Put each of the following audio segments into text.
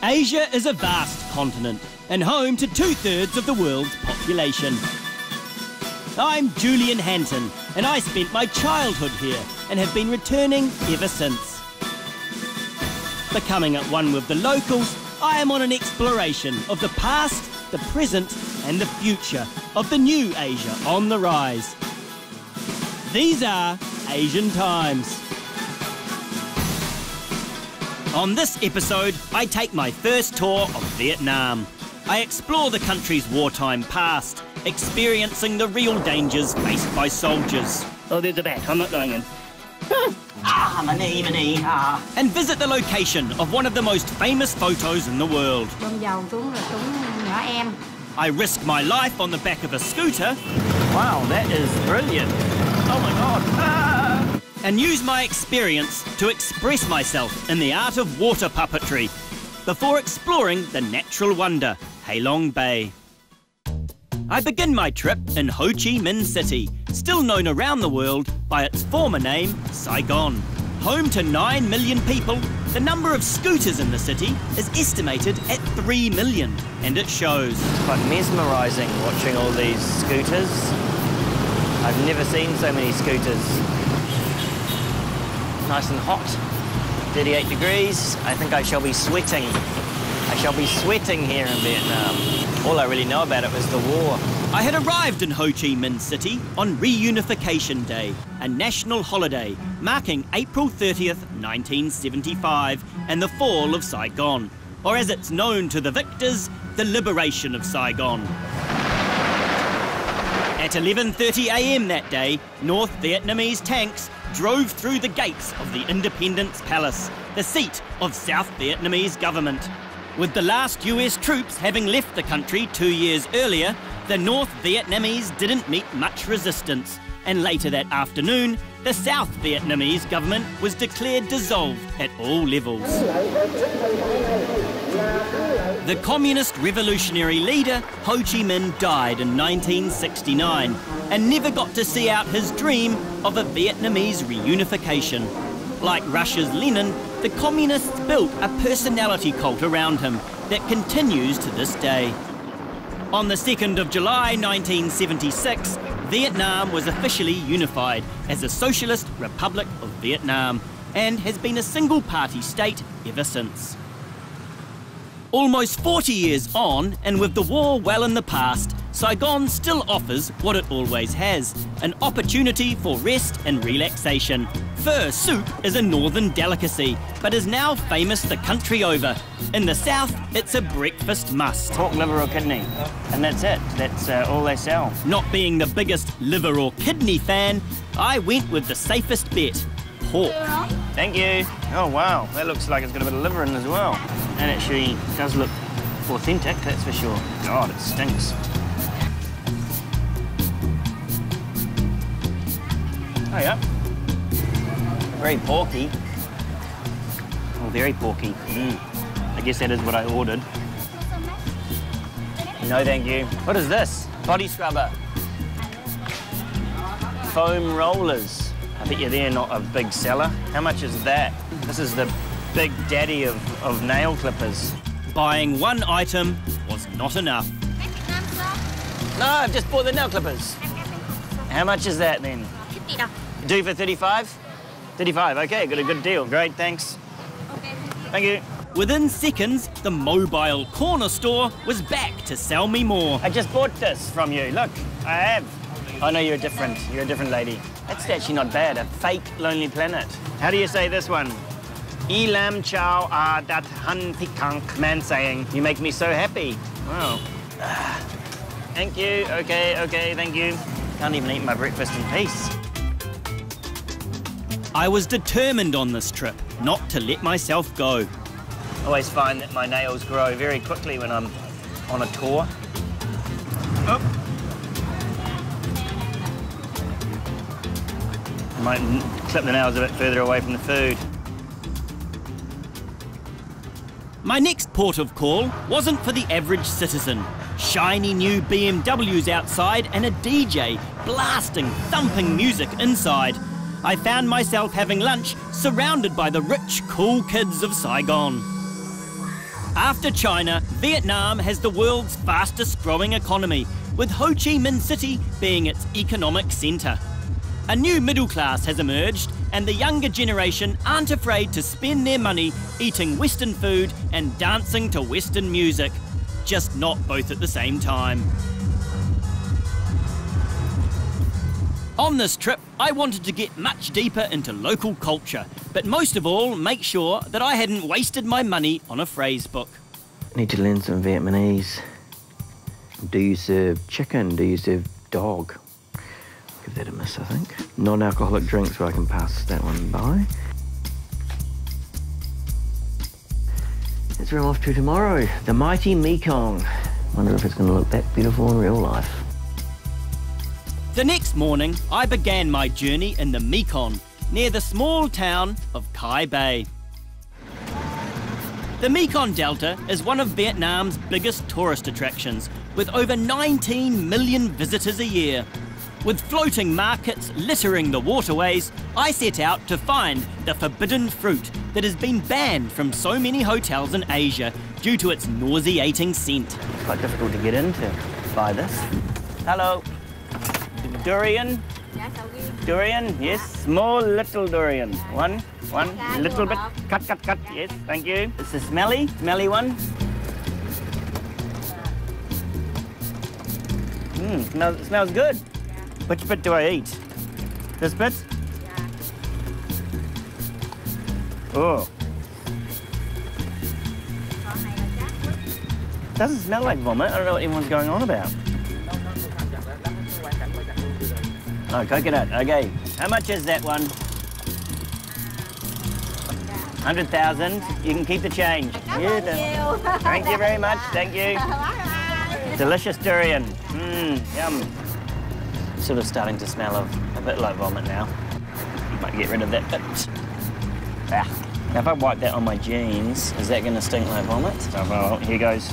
Asia is a vast continent and home to 2/3 of the world's population. I'm Julian Hanton, and I spent my childhood here and have been returning ever since. Becoming at one with the locals, I am on an exploration of the past, the present and the future of the new Asia on the rise. These are Asian Times. On this episode, I take my first tour of Vietnam. I explore the country's wartime past, experiencing the real dangers faced by soldiers. Oh, there's a bat. I'm not going in. My knee. And visit the location of one of the most famous photos in the world. I risk my life on the back of a scooter. Wow, that is brilliant. Oh my God. And use my experience to express myself in the art of water puppetry before exploring the natural wonder, Halong Bay. I begin my trip in Ho Chi Minh City, still known around the world by its former name, Saigon. Home to 9 million people, the number of scooters in the city is estimated at 3 million, and it shows. It's quite mesmerising watching all these scooters. I've never seen so many scooters. Nice and hot, 38 degrees. I think I shall be sweating. I shall be sweating here in Vietnam. All I really know about it was the war. I had arrived in Ho Chi Minh City on Reunification Day, a national holiday marking April 30th, 1975, and the fall of Saigon, or as it's known to the victors, the liberation of Saigon. At 11:30 a.m. that day, North Vietnamese tanks drove through the gates of the Independence Palace, the seat of South Vietnamese government. With the last US troops having left the country 2 years earlier, the North Vietnamese didn't meet much resistance, and later that afternoon, the South Vietnamese government was declared dissolved at all levels. The communist revolutionary leader, Ho Chi Minh, died in 1969 and never got to see out his dream of a Vietnamese reunification. Like Russia's Lenin, the communists built a personality cult around him that continues to this day. On the 2nd of July 1976, Vietnam was officially unified as a Socialist Republic of Vietnam and has been a single-party state ever since. Almost 40 years on, and with the war well in the past, Saigon still offers what it always has, an opportunity for rest and relaxation. Pho soup is a northern delicacy, but is now famous the country over. In the south, it's a breakfast must. Pork, liver or kidney, and that's it. That's all they sell. Not being the biggest liver or kidney fan, I went with the safest bet, pork. Thank you. Oh wow, that looks like it's got a bit of liver in as well. And actually does look authentic, that's for sure. God, it stinks. Oh yeah. Very porky. Oh, very porky. I guess that is what I ordered. No, thank you. What is this? Body scrubber. Foam rollers. I bet you they're not a big seller. How much is that? This is the big daddy of nail clippers. Buying one item was not enough. No, I've just bought the nail clippers. How much is that then? Do for 35? 35, okay, got a good deal. Great, thanks. Okay. Thank you. Within seconds, the mobile corner store was back to sell me more. I just bought this from you. Look, I have. Oh no, you're different. You're a different lady. That's actually not bad. A fake Lonely Planet. How do you say this one? I lam chow a dat han pikang. Man saying, you make me so happy. Wow. Thank you. Okay, thank you. Can't even eat my breakfast in peace. I was determined on this trip not to let myself go. I always find that my nails grow very quickly when I'm on a tour. Oh. I might clip the nails a bit further away from the food. My next port of call wasn't for the average citizen. Shiny new BMWs outside and a DJ blasting, thumping music inside. I found myself having lunch surrounded by the rich, cool kids of Saigon. After China, Vietnam has the world's fastest growing economy, with Ho Chi Minh City being its economic centre. A new middle class has emerged, and the younger generation aren't afraid to spend their money eating Western food and dancing to Western music, just not both at the same time. On this trip, I wanted to get much deeper into local culture, but most of all, make sure that I hadn't wasted my money on a phrase book. Need to learn some Vietnamese. Do you serve chicken? Do you serve dog? Give that a miss, I think. Non-alcoholic drinks, where I can pass that one by. That's where I'm off to tomorrow. The mighty Mekong. Wonder if it's going to look that beautiful in real life. The next morning, I began my journey in the Mekong, near the small town of Kai Bay. The Mekong Delta is one of Vietnam's biggest tourist attractions, with over 19 million visitors a year. With floating markets littering the waterways, I set out to find the forbidden fruit that has been banned from so many hotels in Asia due to its nauseating scent. It's quite difficult to get in to buy this. Hello. Durian? Durian, yes. Small little durian. One, little bit. Cut, yes, thank you. It's the smelly one. Smells good. Which bit do I eat? This bit? Oh. Doesn't smell like vomit. I don't know what everyone's going on about. Oh, coconut, okay. How much is that one? 100,000. You can keep the change. Thank you very much, thank you. Delicious durian. Yum. Sort of starting to smell of a bit like vomit now. Might get rid of that bit. Now if I wipe that on my jeans, is that going to stink like vomit? Oh, well, here goes.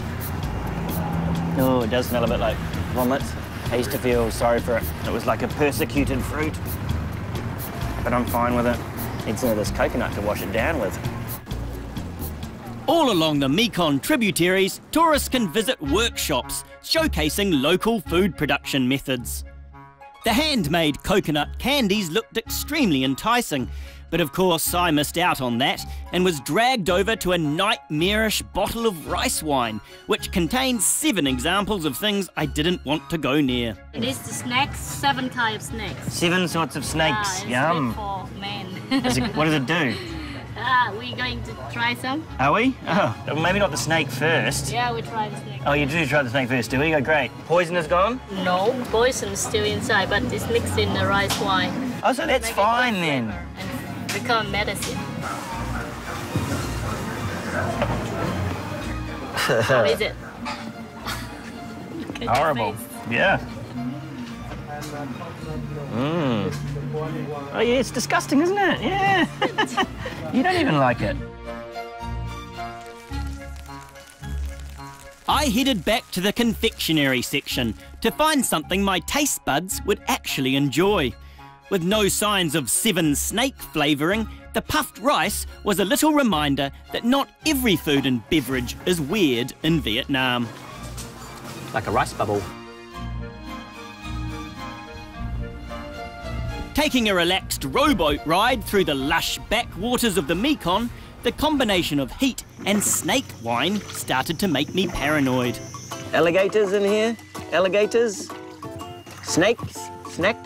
Oh, it does smell a bit like vomit. I used to feel sorry for it. It was like a persecuted fruit. But I'm fine with it. Need some of this coconut to wash it down with. All along the Mekong tributaries, tourists can visit workshops showcasing local food production methods. The handmade coconut candies looked extremely enticing, but of course I missed out on that and was dragged over to a nightmarish bottle of rice wine, which contains 7 examples of things I didn't want to go near. It is the snakes, 7 kinds of snakes. 7 sorts of snakes, yum. For men. What does it do? We're going to try some. Are we? Oh, maybe not the snake first. Yeah, we try the snake. Oh, you do try the snake first, do we? Oh, great. Poison is gone? No, poison is still inside, but it's mixed in the rice wine. Oh, so that's fine then. And become medicine. How is it? Horrible. Yeah. Oh, yeah, it's disgusting, isn't it? Yeah. You don't even like it. I headed back to the confectionery section to find something my taste buds would actually enjoy. With no signs of 7 snake flavouring, the puffed rice was a little reminder that not every food and beverage is weird in Vietnam. Like a rice bubble. Taking a relaxed rowboat ride through the lush backwaters of the Mekong, the combination of heat and snake wine started to make me paranoid. Alligators in here? Alligators? Snakes? Snakes?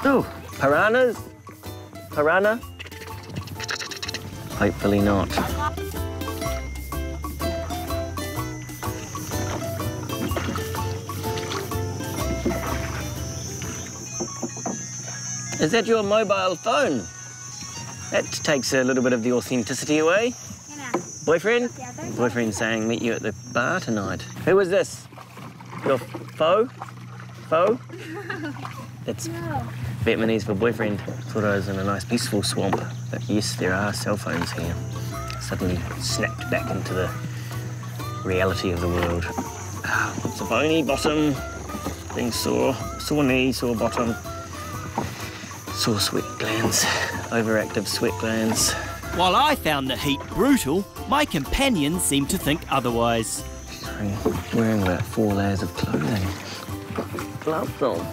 Ooh, piranhas? Piranha? Hopefully not. Is that your mobile phone? That takes a little bit of the authenticity away. Boyfriend? Boyfriend saying meet you at the bar tonight. Who was this? Your foe? Foe? It's Vietnamese for boyfriend. Thought I was in a nice peaceful swamp. But yes, there are cell phones here. Suddenly snapped back into the reality of the world. It's a bony bottom, being sore knee, sore bottom. Sore sweat glands, overactive sweat glands. While I found the heat brutal, my companions seemed to think otherwise. Wearing about 4 layers of clothing. Gloves on.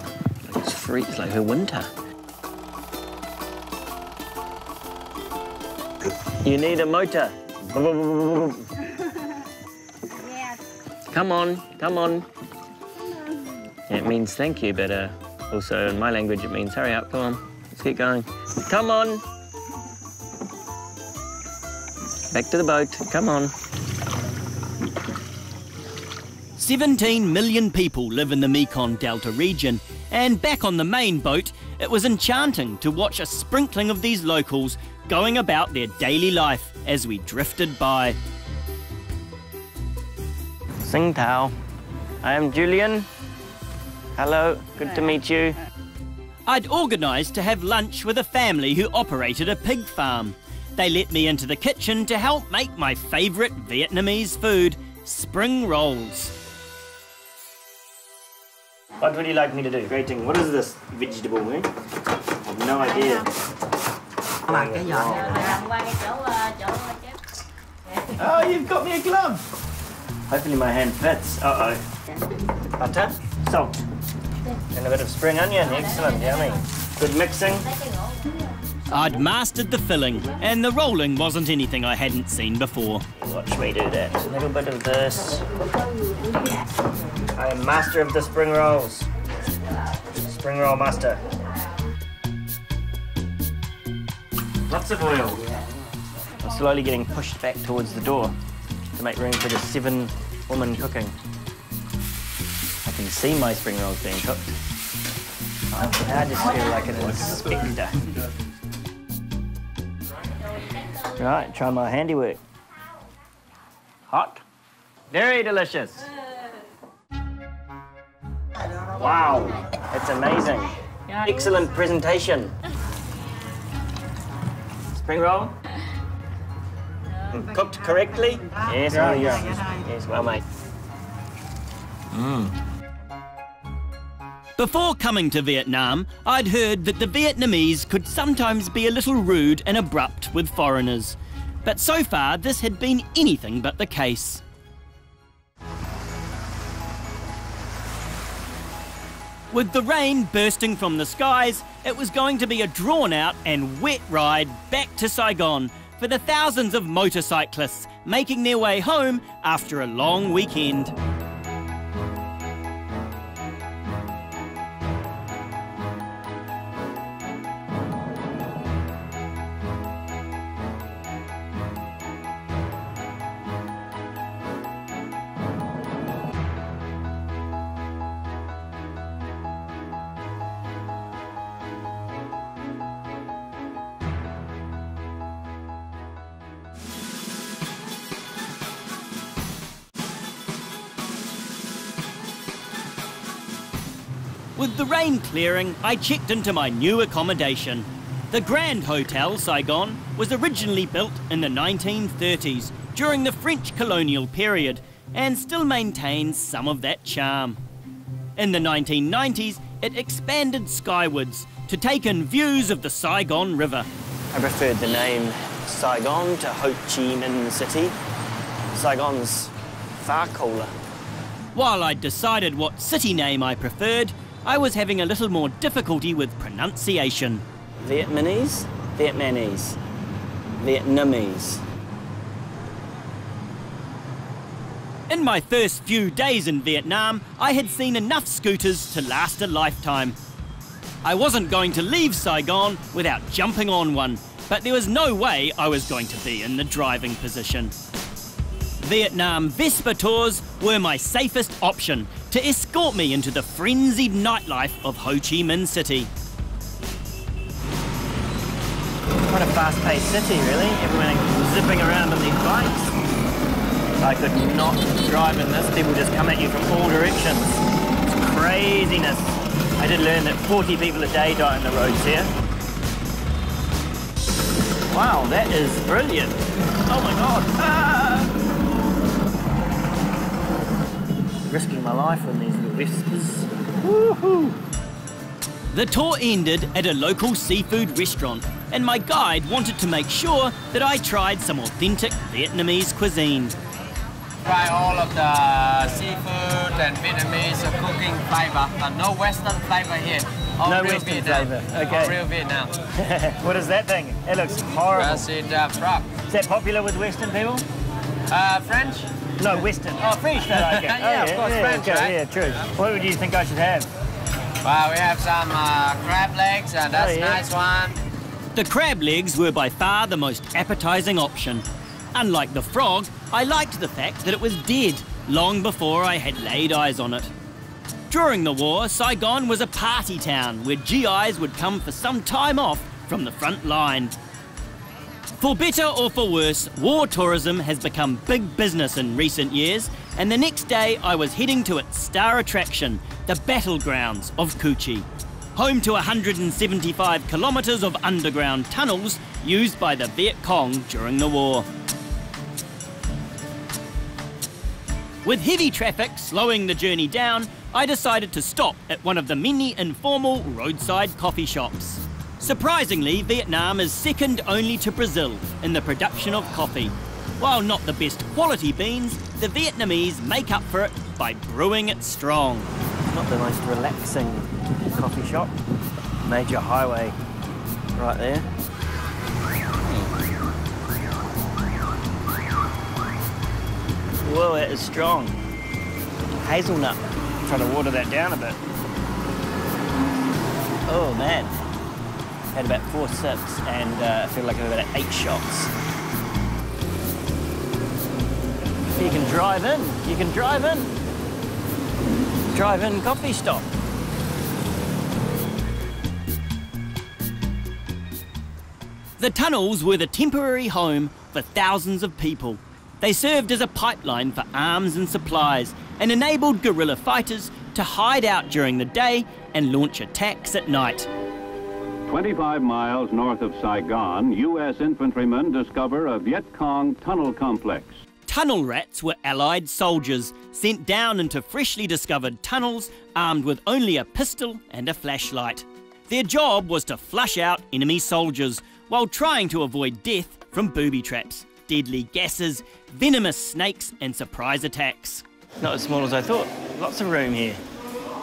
It's freaks like her winter. You need a motor. Come on, come on. It means thank you, but also in my language it means hurry up, come on. Let's get going. Come on. Back to the boat, come on. 17 million people live in the Mekong Delta region, and back on the main boat, it was enchanting to watch a sprinkling of these locals going about their daily life as we drifted by. Sing Tao. I am Julian. Hello, good to meet you. I'd organised to have lunch with a family who operated a pig farm. They let me into the kitchen to help make my favourite Vietnamese food, spring rolls. What would you like me to do? Grating. What is this vegetable, eh? I have no idea. Oh, you've got me a glove. Hopefully my hand fits. Uh-oh. Butter, salt, and a bit of spring onion. Excellent, yummy. Good mixing. I'd mastered the filling, and the rolling wasn't anything I hadn't seen before. Watch me do that. A little bit of this. I am master of the spring rolls. Spring roll master. Lots of oil. I'm slowly getting pushed back towards the door to make room for the 7 women cooking. I can see my spring rolls being cooked. I just feel like an inspector. Right, try my handiwork. Hot. Very delicious. Wow, it's amazing. Excellent presentation. Spring roll? Cooked correctly? Yes, well, yes, well made. Before coming to Vietnam, I'd heard that the Vietnamese could sometimes be a little rude and abrupt with foreigners. But so far, this had been anything but the case. With the rain bursting from the skies, it was going to be a drawn-out and wet ride back to Saigon for the thousands of motorcyclists making their way home after a long weekend. With the rain clearing, I checked into my new accommodation. The Grand Hotel Saigon was originally built in the 1930s during the French colonial period and still maintains some of that charm. In the 1990s, it expanded skywards to take in views of the Saigon River. I preferred the name Saigon to Ho Chi Minh City. Saigon's far cooler. While I'd decided what city name I preferred, I was having a little more difficulty with pronunciation. Vietnamese, Vietnamese, Vietnamese. In my first few days in Vietnam, I had seen enough scooters to last a lifetime. I wasn't going to leave Saigon without jumping on one, but there was no way I was going to be in the driving position. Vietnam Vespa tours were my safest option to escort me into the frenzied nightlife of Ho Chi Minh City. What a fast-paced city, really. Everyone zipping around on these bikes. I could not drive in this. People just come at you from all directions. It's craziness. I did learn that 40 people a day die on the roads here. Wow, that is brilliant. Oh my God. Ah! Risking my life on these little Vespas. Woohoo! The tour ended at a local seafood restaurant and my guide wanted to make sure that I tried some authentic Vietnamese cuisine. Try all of the seafood and Vietnamese cooking flavor, and no Western flavor here. All No real Western Vietnam. flavour, okay. All real Vietnam. What is that thing? It looks horrible. That's it, frog. Is that popular with Western people? French? No, Western. Oh, French, they like it. Yeah, of course, French, okay, right? Yeah, true. What would you think I should have? Well, we have some crab legs, and that's a nice one. The crab legs were by far the most appetising option. Unlike the frog, I liked the fact that it was dead long before I had laid eyes on it. During the war, Saigon was a party town where GIs would come for some time off from the front line. For better or for worse, war tourism has become big business in recent years, and the next day I was heading to its star attraction, the battlegrounds of Cu Chi, home to 175 kilometres of underground tunnels used by the Viet Cong during the war. With heavy traffic slowing the journey down, I decided to stop at one of the many informal roadside coffee shops. Surprisingly, Vietnam is second only to Brazil in the production of coffee. While not the best quality beans, the Vietnamese make up for it by brewing it strong. Not the most relaxing coffee shop. Major highway right there. Whoa, that is strong. Hazelnut. Try to water that down a bit. Oh man. Had about 4 sips and I feel like I've had 8 shots. You can drive in. You can drive in. Drive-in coffee stop. The tunnels were the temporary home for thousands of people. They served as a pipeline for arms and supplies and enabled guerrilla fighters to hide out during the day and launch attacks at night. 25 miles north of Saigon, U.S. infantrymen discover a Viet Cong tunnel complex. Tunnel rats were Allied soldiers sent down into freshly discovered tunnels armed with only a pistol and a flashlight. Their job was to flush out enemy soldiers while trying to avoid death from booby traps, deadly gases, venomous snakes and surprise attacks. Not as small as I thought. Lots of room here.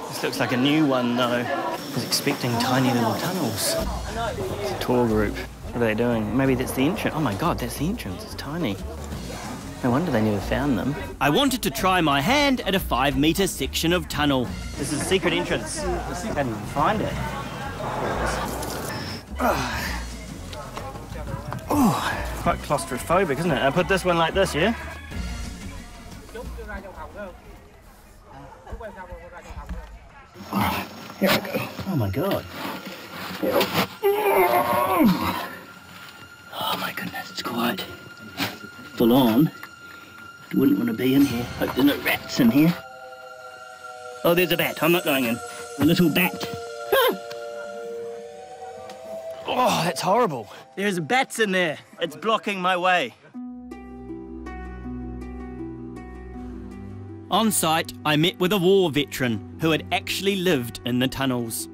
This looks like a new one though. I was expecting tiny little tunnels. It's a tour group. What are they doing? Maybe that's the entrance. Oh my God, that's the entrance. It's tiny. No wonder they never found them. I wanted to try my hand at a 5-metre section of tunnel. This is the secret entrance. I can't even find it. Oh, quite claustrophobic, isn't it? I put this one like this, yeah? Oh, here I go. Oh my God. Oh my goodness, it's quite full on. Wouldn't want to be in here. Hope there's no rats in here. Oh, there's a bat. I'm not going in. A little bat. Oh, that's horrible. There's bats in there. It's blocking my way. On site, I met with a war veteran who had actually lived in the tunnels.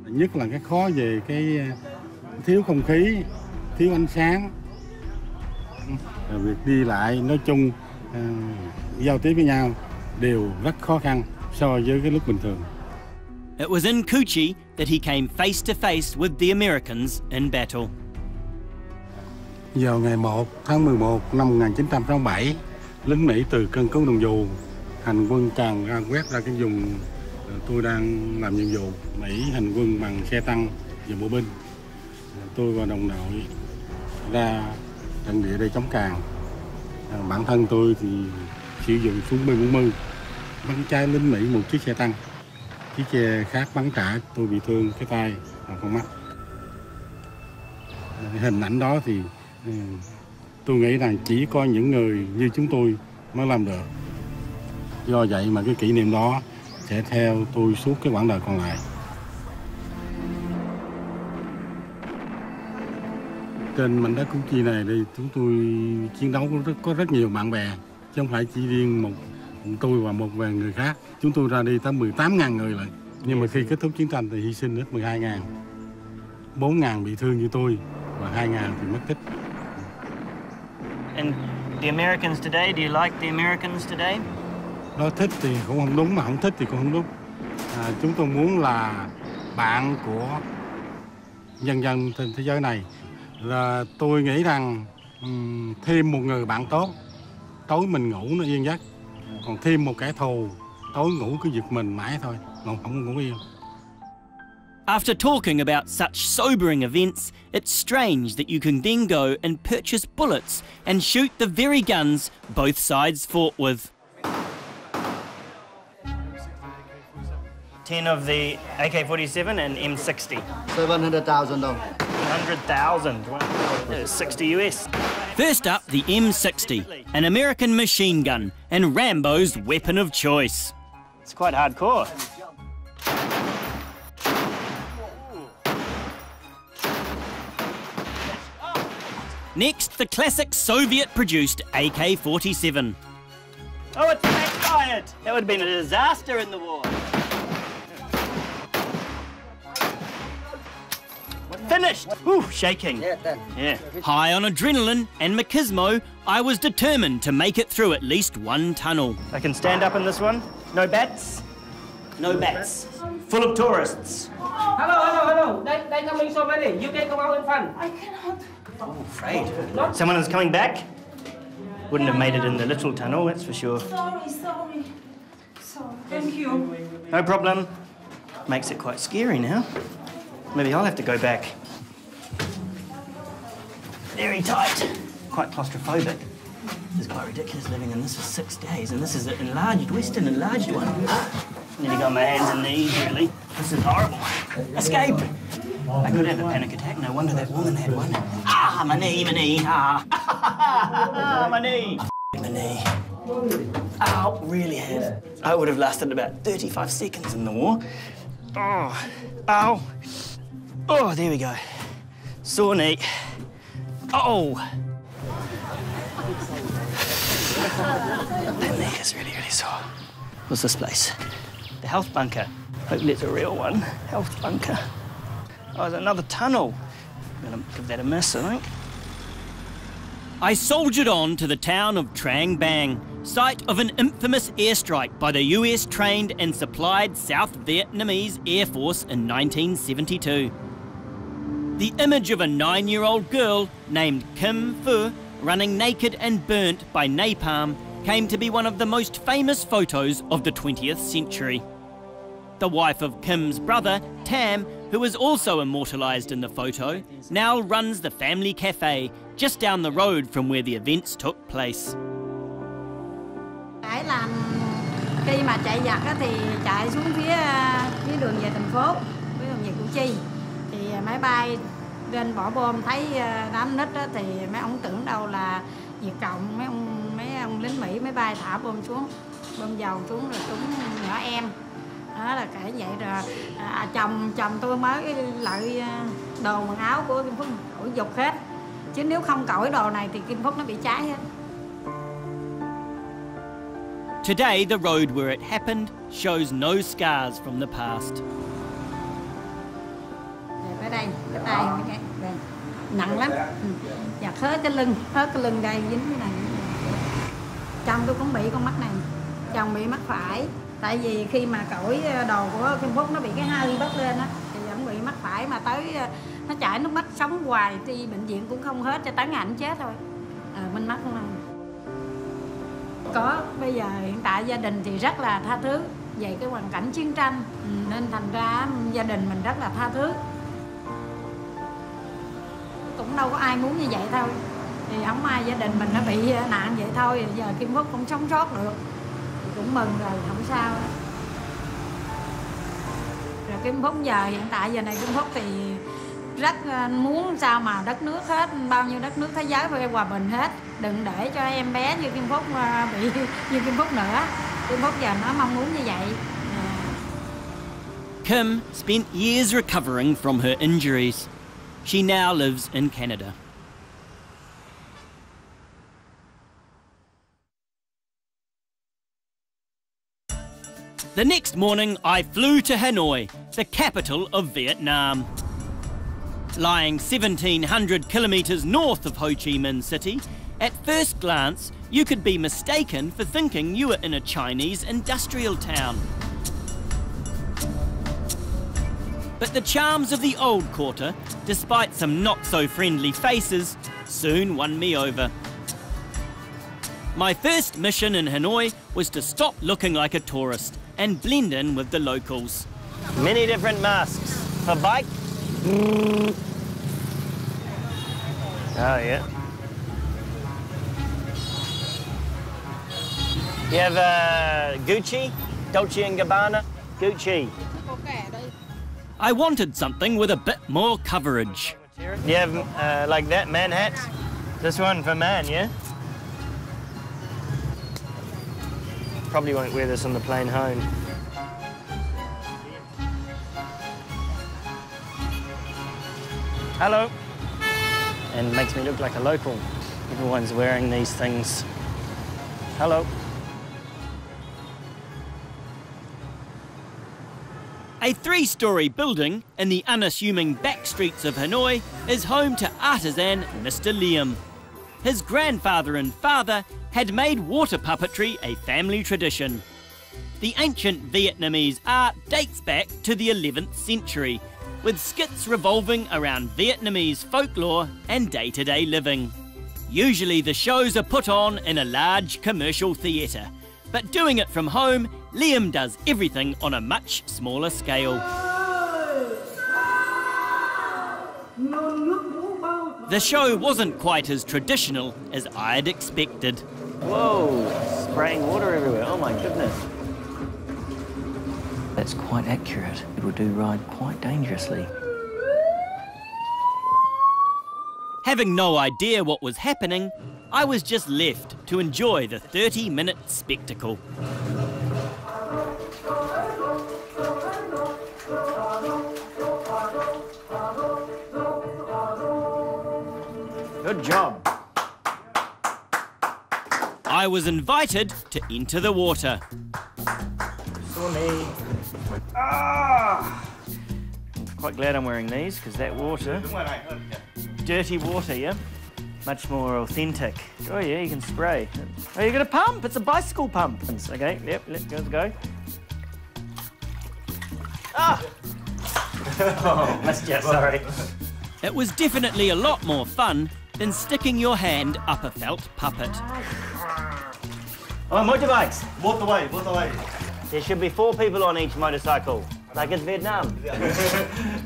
Nhất là cái khó về cái thiếu không khí, thiếu ánh sáng. Việc đi lại nói chung giao tiếp với nhau đều rất khó khăn so với cái lúc bình thường. It was in Cu Chi that he came face to face with the Americans in battle. Vào ngày 1 tháng 11 năm 1967, lính Mỹ từ căn cứ Đồng Dù hành quân tràn ra quét ra cái vùng tôi đang làm nhiệm vụ. Mỹ hành quân bằng xe tăng và bộ binh. Tôi và đồng đội ra trận địa để chống càn. Bản thân tôi thì sử dụng súng B40 bắn trái lính Mỹ một chiếc xe tăng. Chiếc xe khác bắn trả tôi bị thương cái tay và con mắt. Hình ảnh đó thì tôi nghĩ rằng chỉ có những người như chúng tôi mới làm được. Do vậy mà cái kỷ niệm đó sẽ theo tôi suốt cái quãng đời còn lại. Trên mảnh đất Cu Chi này đây chúng tôi chiến đấu có rất nhiều bạn bè, chứ không phải chỉ riêng một tôi và một vài người khác. Chúng tôi ra đi tới 18.000 người lại. Nhưng mà khi kết thúc chiến tranh thì hy sinh hết 12.000. 4.000 bị thương như tôi và 2.000 thì mất tích. And the Americans today, do you like the Americans today? Nói thích thì cũng không đúng, mà không thích thì cũng không đúng. Chúng tôi muốn là bạn của nhân dân trên thế giới này. Là tôi nghĩ rằng thêm một người bạn tốt, tối mình ngủ nó yên giấc. Còn thêm một kẻ thù, tối ngủ cứ giật mình mãi thôi, không ngủ yên. After talking about such sobering events, it's strange that you can then go and purchase bullets and shoot the very guns both sides fought with. 10 of the AK-47 and M60. $700,000. 100,000. Wow. 60 US. First up, the M60, an American machine gun and Rambo's weapon of choice. It's quite hardcore. Next, the classic Soviet-produced AK-47. Oh, it's backfired! That would have been a disaster in the war. Finished! Whew, shaking. Yeah, done. Yeah. High on adrenaline and machismo, I was determined to make it through at least one tunnel. I can stand up in this one. No bats. No bats. Full of tourists. Hello. They coming so many. You can come out in front. I cannot. I'm afraid. Someone is coming back. Wouldn't have made it in the little tunnel, that's for sure. Sorry. Thank you. No problem. Makes it quite scary now. Maybe I'll have to go back. Very tight. Quite claustrophobic. This is quite ridiculous living in this for 6 days, and this is an enlarged, Western enlarged one. Nearly got my hands and knees, really. This is horrible. Escape! I could have a panic attack. No wonder that woman had one. Ah, my knee. Ah, my knee. My knee. Ow, really have. I would have lasted about 35 seconds in the war. Oh, ow. Oh, there we go. Sore knee. Oh. That knee is really, really sore. What's this place? The health bunker. Hopefully it's a real one. Health bunker. Oh, there's another tunnel. I'm gonna give that a miss, I think. I soldiered on to the town of Trang Bang, site of an infamous airstrike by the US trained and supplied South Vietnamese Air Force in 1972. The image of a 9-year-old girl named Kim Phu running naked and burnt by napalm came to be one of the most famous photos of the 20th century. The wife of Kim's brother, Tam, who was also immortalised in the photo, now runs the family cafe just down the road from where the events took place. Phải làm khi mà chạy giặc thì chạy xuống phía đường về thành phố, phía đường về Củ Chi, thì máy bay lên bỏ bom thấy đám nít thì mấy ông tưởng đâu là Việt Cộng, mấy ông lính Mỹ máy bay thả bom xuống, bom dầu xuống rồi trúng nhỏ em. Đó là kể vậy rồi chồng tôi mới lại đồ quần áo của Kim Phúc cởi dục hết, chứ nếu không cởi đồ này thì Kim Phúc nó bị cháy hết. Today, the road where it happened shows no scars from the past. Ở đây, cái tay đây, nặng lắm, giật hết cái lưng đây dính cái này. Chồng tôi cũng bị con mắt này, chồng bị mắt phải. Tại vì khi mà cởi đồ của Kim Phúc nó bị cái hơi bớt lên á, thì vẫn bị mắc phải mà tới nó chảy nước mắt sống hoài, đi bệnh viện cũng không hết cho tới ngày ảnh chết thôi. Minh mắt không. Có, bây giờ hiện tại gia đình thì rất là tha thứ về cái hoàn cảnh chiến tranh, nên thành ra gia đình mình rất là tha thứ. Cũng đâu có ai muốn như vậy thôi, thì không ai gia đình mình nó bị nạn vậy thôi, giờ Kim Phúc cũng sống sót được. Cũng mừng rồi, không sao. Rồi Kim Phúc giờ hiện tại giờ này Kim Phúc thì rất muốn sao mà đất nước hết, bao nhiêu đất nước thế giới phải hòa bình hết, đừng để cho em bé như Kim Phúc bị như Kim Phúc nữa. Kim Phúc giờ nó mong muốn như vậy. Kim spent years recovering from her injuries. She now lives in Canada. The next morning, I flew to Hanoi, the capital of Vietnam. Lying 1,700 kilometres north of Ho Chi Minh City, at first glance, you could be mistaken for thinking you were in a Chinese industrial town. But the charms of the old quarter, despite some not-so-friendly faces, soon won me over. My first mission in Hanoi was to stop looking like a tourist and blend in with the locals. Many different masks. For bike? Oh, yeah. You have Gucci, Dolce & Gabbana, Gucci. I wanted something with a bit more coverage. You have like that man hat? This one for man, yeah? Probably won't wear this on the plane home. Hello. And makes me look like a local. Everyone's wearing these things. Hello. A 3-storey building in the unassuming back streets of Hanoi is home to artisan Mr. Liam. His grandfather and father had made water puppetry a family tradition. The ancient Vietnamese art dates back to the 11th century, with skits revolving around Vietnamese folklore and day-to-day living. Usually the shows are put on in a large commercial theatre, but doing it from home, Liam does everything on a much smaller scale. The show wasn't quite as traditional as I'd expected. Whoa, spraying water everywhere. Oh my goodness. That's quite accurate. People do ride quite dangerously. Having no idea what was happening, I was just left to enjoy the 30-minute spectacle. Good job. I was invited to enter the water. Saw me. Ah! I'm quite glad I'm wearing these because that water, dirty water, yeah? Much more authentic. Oh yeah, you can spray. Oh, you got a pump? It's a bicycle pump. Okay, yep, let's go. Ah! Oh, missed you, sorry. It was definitely a lot more fun than sticking your hand up a felt puppet. Oh, motorbikes. Both away. There should be 4 people on each motorcycle, like it's Vietnam.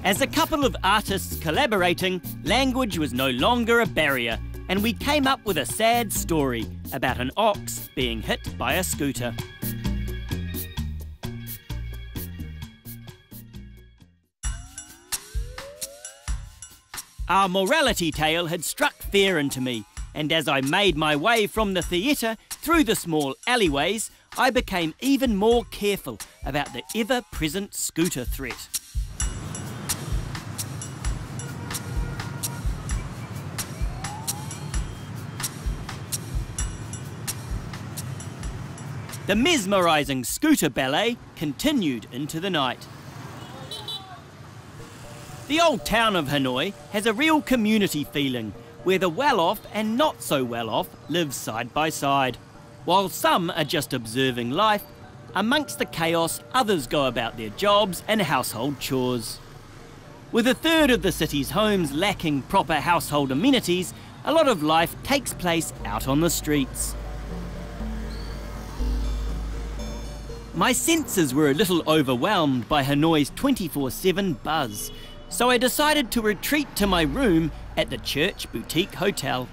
As a couple of artists collaborating, language was no longer a barrier, and we came up with a sad story about an ox being hit by a scooter. Our morality tale had struck fear into me, and as I made my way from the theatre through the small alleyways, I became even more careful about the ever-present scooter threat. The mesmerising scooter ballet continued into the night. The old town of Hanoi has a real community feeling, where the well-off and not so well-off live side by side. While some are just observing life, amongst the chaos others go about their jobs and household chores. With a third of the city's homes lacking proper household amenities, a lot of life takes place out on the streets. My senses were a little overwhelmed by Hanoi's 24/7 buzz, so I decided to retreat to my room at the Church Boutique Hotel.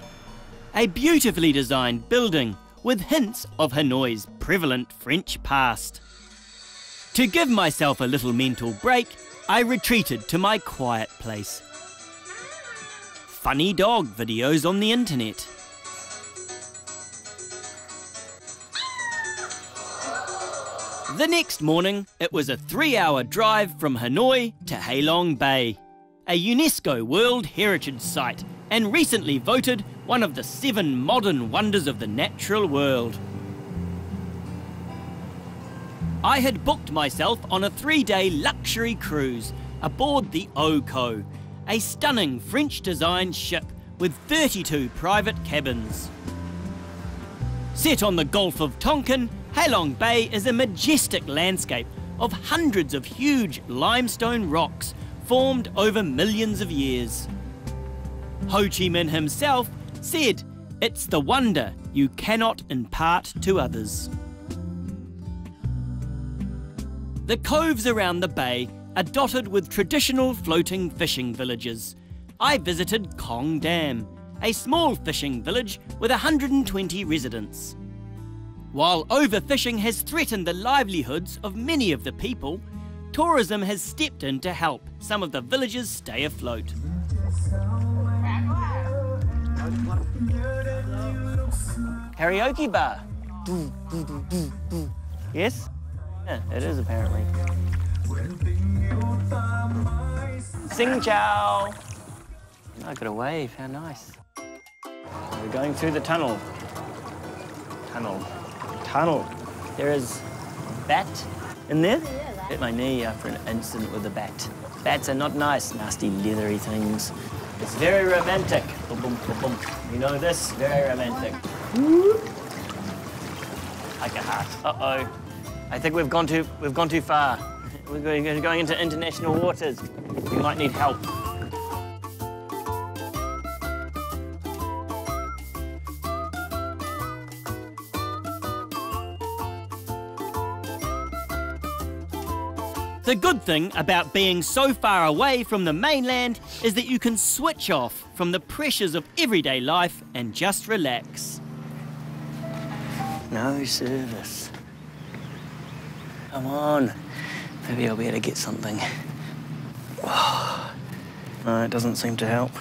A beautifully designed building with hints of Hanoi's prevalent French past. To give myself a little mental break, I retreated to my quiet place. Funny dog videos on the internet. The next morning, it was a 3-hour drive from Hanoi to Ha Long Bay, a UNESCO World Heritage Site and recently voted one of the 7 modern wonders of the natural world. I had booked myself on a 3-day luxury cruise aboard the Oco, a stunning French-designed ship with 32 private cabins. Set on the Gulf of Tonkin, Halong Bay is a majestic landscape of hundreds of huge limestone rocks formed over millions of years. Ho Chi Minh himself said, "It's the wonder you cannot impart to others." The coves around the bay are dotted with traditional floating fishing villages. I visited Kong Dam, a small fishing village with 120 residents. While overfishing has threatened the livelihoods of many of the people, tourism has stepped in to help some of the villages stay afloat. Karaoke bar. Yes? Yeah, it is apparently. Sing Chow. I got a wave, how nice. We're going through the tunnel. Tunnel. There is a bat in there. Hit my knee after an incident with a bat. Bats are not nice, nasty leathery things. It's very romantic. Boom, boom, boom, boom. You know this? Very romantic. Like a heart. Uh-oh. I think we've gone too far. We're going into international waters. We might need help. The good thing about being so far away from the mainland is that you can switch off from the pressures of everyday life and just relax. No service. Come on. Maybe I'll be able to get something. No, it doesn't seem to help.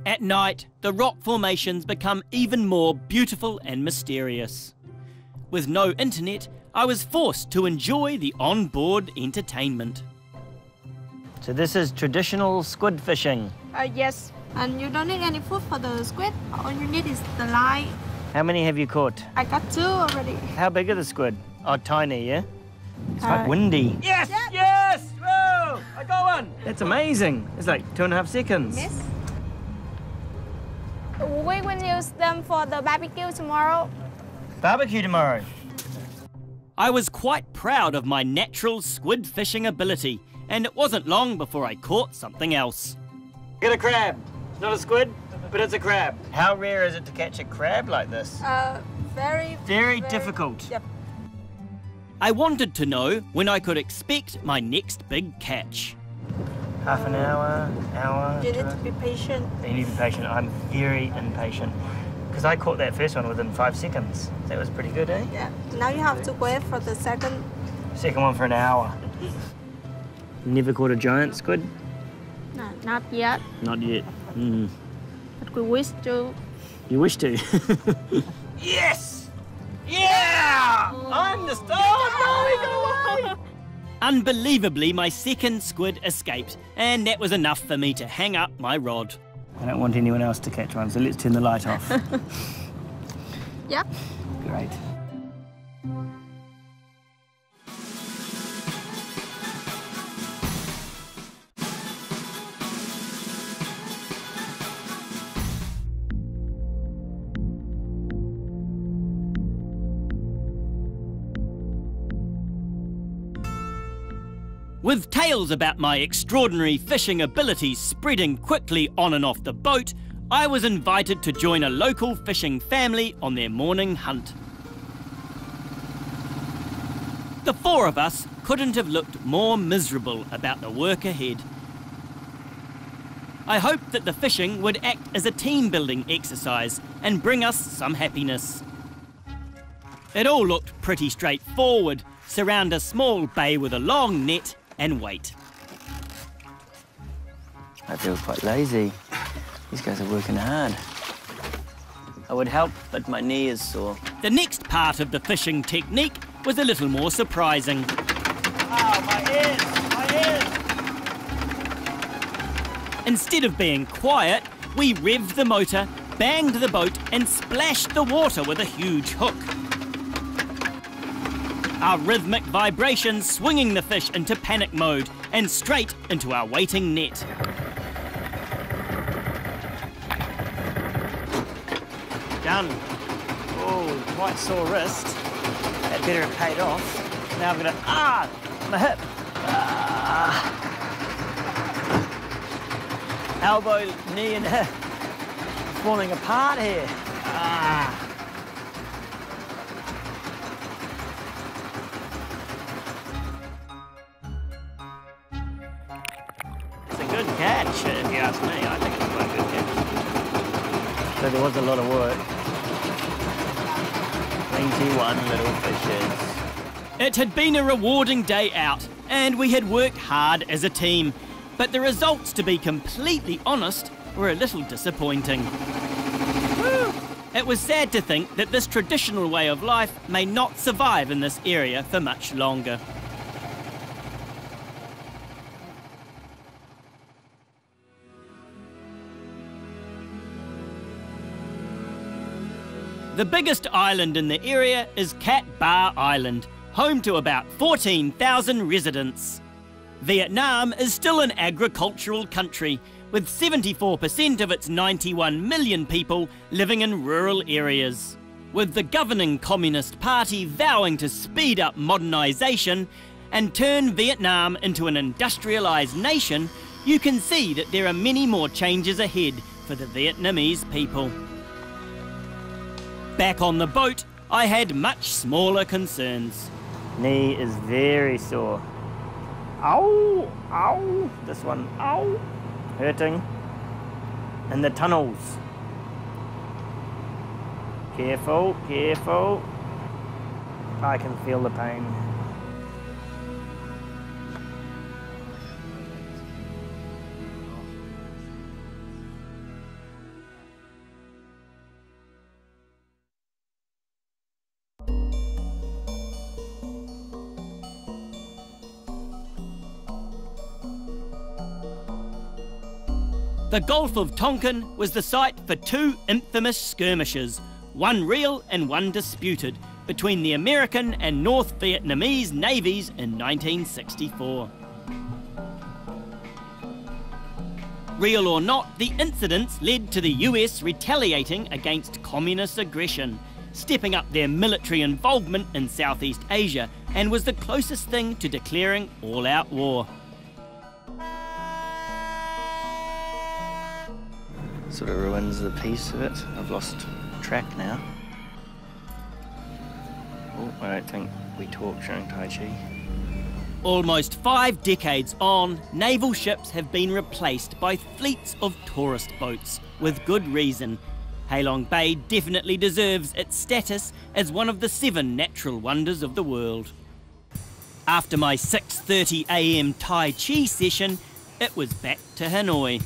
At night, the rock formations become even more beautiful and mysterious. With no internet, I was forced to enjoy the on-board entertainment. So this is traditional squid fishing. Yes, and you don't need any food for the squid. All you need is the line. How many have you caught? I got 2 already. How big are the squid? Oh, tiny, yeah? It's quite windy. Yes! Yep. Yes! Whoa! I got one! That's amazing. It's like 2.5 seconds. Yes. We will use them for the barbecue tomorrow. Barbecue tomorrow. I was quite proud of my natural squid fishing ability, and it wasn't long before I caught something else. Get a crab. It's not a squid, but it's a crab. How rare is it to catch a crab like this? Very difficult. Yep. I wanted to know when I could expect my next big catch. Half an hour. You need to be patient. You need to be patient. I'm very impatient. Because I caught that first one within 5 seconds. That was pretty good, eh? Yeah. Now you have to wait for the second. Second one for an hour. Never caught a giant squid? No, not yet. Not yet. Mm. But we wish to. You wish to? Yes! Yeah! I'm the star! No, he got away! Unbelievably, my second squid escaped, and that was enough for me to hang up my rod. I don't want anyone else to catch one, so let's turn the light off. Yep. Great. With tales about my extraordinary fishing abilities spreading quickly on and off the boat, I was invited to join a local fishing family on their morning hunt. The 4 of us couldn't have looked more miserable about the work ahead. I hoped that the fishing would act as a team-building exercise and bring us some happiness. It all looked pretty straightforward. Surround a small bay with a long net and wait. I feel quite lazy. These guys are working hard. I would help, but my knee is sore. The next part of the fishing technique was a little more surprising. Oh, my ears! My ears! Instead of being quiet, we revved the motor, banged the boat and splashed the water with a huge hook. our rhythmic vibrations swinging the fish into panic mode and straight into our waiting net. Done. Oh, quite sore wrist. That better have paid off. Now I've got to, my hip. Elbow, knee and hip. Falling apart here. It's a good catch, if you ask me. I think it's quite a good catch. So there was a lot of work. 21 little fishes. It had been a rewarding day out, and we had worked hard as a team. But the results, to be completely honest, were a little disappointing. Woo! It was sad to think that this traditional way of life may not survive in this area for much longer. The biggest island in the area is Cat Ba Island, home to about 14,000 residents. Vietnam is still an agricultural country, with 74% of its 91 million people living in rural areas. With the governing Communist Party vowing to speed up modernisation and turn Vietnam into an industrialised nation, you can see that there are many more changes ahead for the Vietnamese people. Back on the boat, I had much smaller concerns. Knee is very sore. Ow! Ow! This one, ow! Hurting. In the tunnels. Careful, careful. I can feel the pain. The Gulf of Tonkin was the site for two infamous skirmishes, one real and one disputed, between the American and North Vietnamese navies in 1964. Real or not, the incidents led to the US retaliating against communist aggression, stepping up their military involvement in Southeast Asia, and was the closest thing to declaring all-out war. Sort of ruins the peace of it. I've lost track now. Oh, I don't think we talk during Tai Chi. Almost 5 decades on, naval ships have been replaced by fleets of tourist boats, with good reason. Ha Long Bay definitely deserves its status as one of the 7 natural wonders of the world. After my 6:30 AM Tai Chi session, it was back to Hanoi.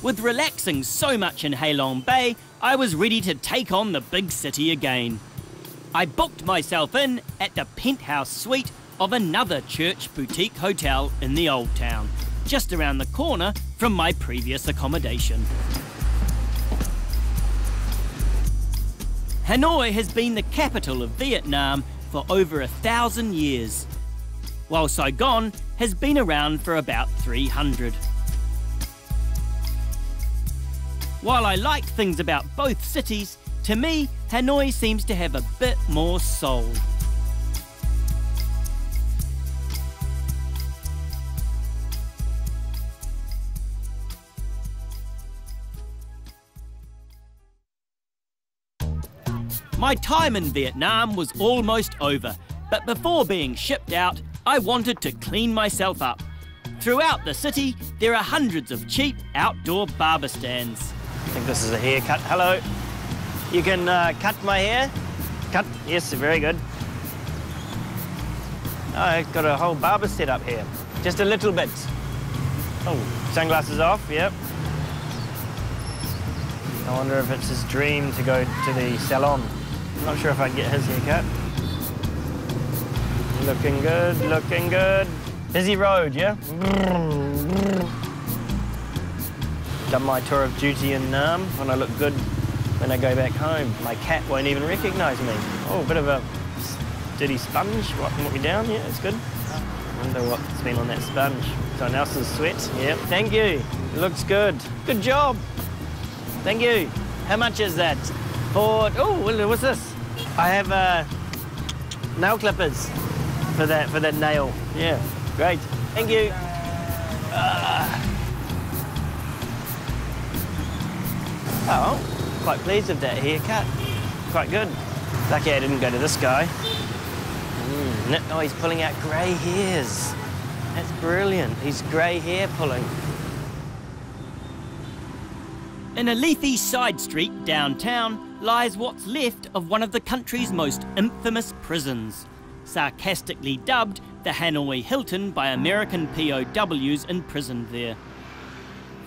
With relaxing so much in Ha Long Bay, I was ready to take on the big city again. I booked myself in at the penthouse suite of another church boutique hotel in the Old Town, just around the corner from my previous accommodation. Hanoi has been the capital of Vietnam for over 1,000 years, while Saigon has been around for about 300. While I like things about both cities, to me, Hanoi seems to have a bit more soul. My time in Vietnam was almost over, but before being shipped out, I wanted to clean myself up. Throughout the city, there are hundreds of cheap outdoor barber stands. I think this is a haircut. Hello. You can cut my hair? Cut? Yes, very good. Oh, I've got a whole barber set up here. Just a little bit. Oh, sunglasses off, yep. I wonder if it's his dream to go to the salon. I'm not sure if I'd get his haircut. Looking good, looking good. Busy road, yeah? Done my tour of duty in Nam when I look good when I go back home. My cat won't even recognise me. Oh, a bit of a dirty sponge wiping me down. Yeah, it's good. I wonder what's been on that sponge. Someone else's sweat. Yeah, thank you. It looks good. Good job. Thank you. How much is that? For, oh, what's this? I have nail clippers for that nail. Yeah, great. Thank you. Oh, quite pleased with that haircut. Quite good. Lucky I didn't go to this guy. Oh, he's pulling out grey hairs. That's brilliant. He's grey hair pulling. In a leafy side street downtown lies what's left of one of the country's most infamous prisons, sarcastically dubbed the Hanoi Hilton by American POWs imprisoned there.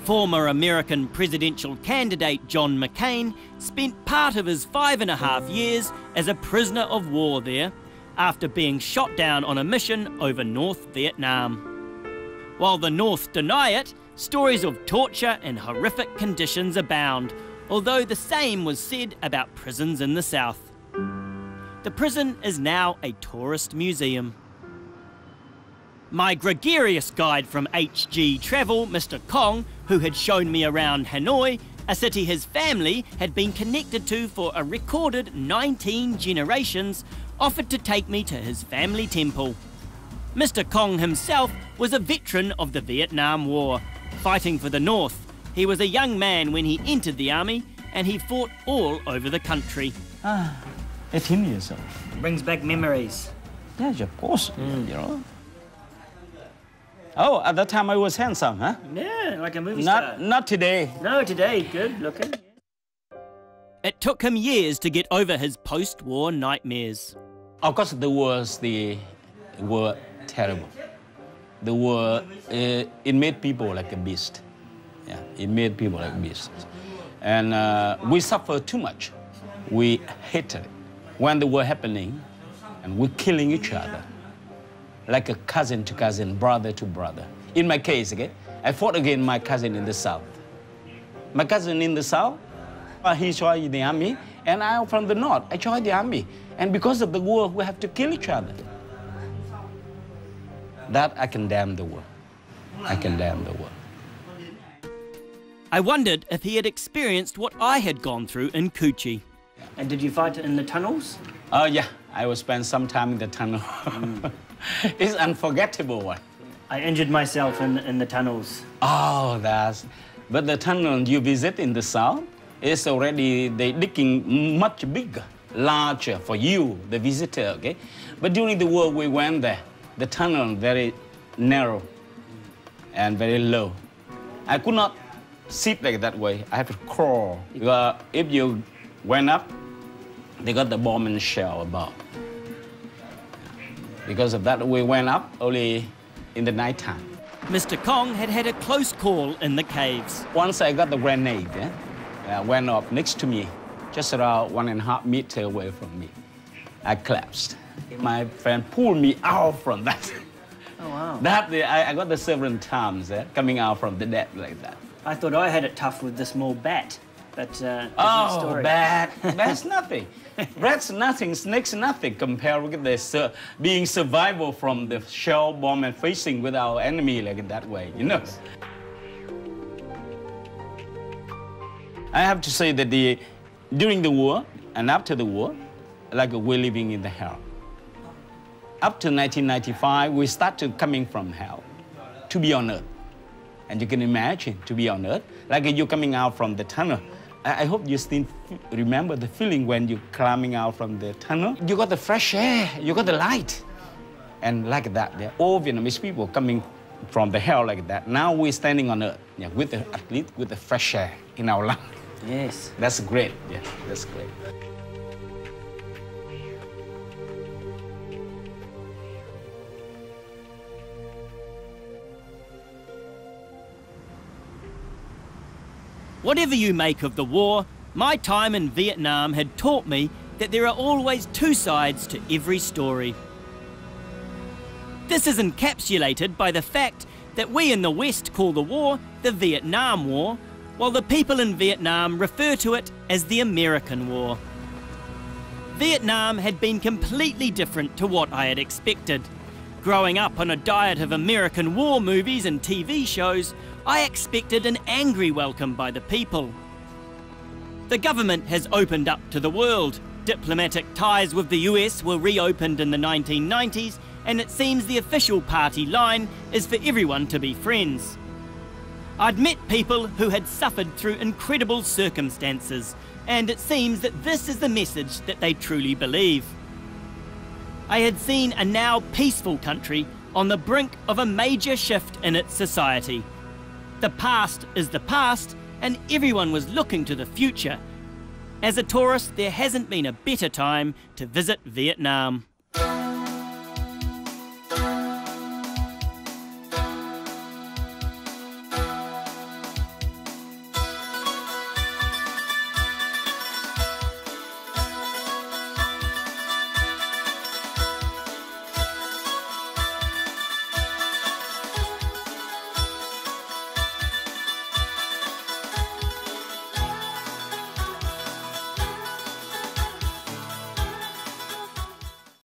Former American presidential candidate John McCain spent part of his 5.5 years as a prisoner of war there after being shot down on a mission over North Vietnam. While the North deny it, stories of torture and horrific conditions abound, although the same was said about prisons in the South. The prison is now a tourist museum. My gregarious guide from HG Travel, Mr. Kong, who had shown me around Hanoi, a city his family had been connected to for a recorded 19 generations, offered to take me to his family temple. Mr. Kong himself was a veteran of the Vietnam War, fighting for the North. He was a young man when he entered the army, and he fought all over the country. 18 years old. Brings back memories. Yes, of course, you know. Oh, at that time I was handsome, huh? Yeah, like a movie star. Not today. No, today, good looking. It took him years to get over his post-war nightmares. Of course, the wars, they were terrible. The war, it made people like a beast. Yeah, it made people like beasts. And we suffered too much. We hated it. When the war happening, and we're killing each other, like a cousin to cousin, brother to brother. In my case, okay, I fought against my cousin in the South. My cousin in the South, he joined the army, and I from the North, I joined the army. And because of the war, we have to kill each other. That I condemn the war. I condemn the war. I wondered if he had experienced what I had gone through in Cu Chi. And did you fight in the tunnels? Oh, yeah. I will spend some time in the tunnel. It's unforgettable one. I injured myself in the tunnels. Oh, but the tunnel you visit in the South is already, they digging much bigger, larger for you, the visitor, okay? But during the war, we went there. The tunnel very narrow and very low. I could not sit like that way. I have to crawl. If you went up, they got the bomb and shell above. Because of that, we went up only in the night time. Mr. Kong had had a close call in the caves. Once I got the grenade, went up next to me, just around 1.5 meters away from me. I collapsed. My friend pulled me out from that. Oh, wow. I got the several times coming out from the dead like that. I thought I had it tough with the small bat, but oh, story. Bat. That's nothing. Rat's nothing, snake's nothing compared with the being survival from the shell bomb and facing with our enemy like that way, you know. I have to say that during the war and after the war, like we're living in the hell. Up to 1995, we started coming from hell to be on earth. And you can imagine to be on earth, like you're coming out from the tunnel. I hope you still remember the feeling when you're climbing out from the tunnel. You got the fresh air, you got the light. And like that, all Vietnamese people coming from the hell like that. Now we're standing on earth, with at least with the fresh air in our lungs. Yes. That's great, that's great. Whatever you make of the war, my time in Vietnam had taught me that there are always two sides to every story. This is encapsulated by the fact that we in the West call the war the Vietnam War, while the people in Vietnam refer to it as the American War. Vietnam had been completely different to what I had expected. Growing up on a diet of American war movies and TV shows, I expected an angry welcome by the people. The government has opened up to the world. Diplomatic ties with the US were reopened in the 1990s, and it seems the official party line is for everyone to be friends. I'd met people who had suffered through incredible circumstances, and it seems that this is the message that they truly believe. I had seen a now peaceful country on the brink of a major shift in its society. The past is the past, and everyone was looking to the future. As a tourist, there hasn't been a better time to visit Vietnam.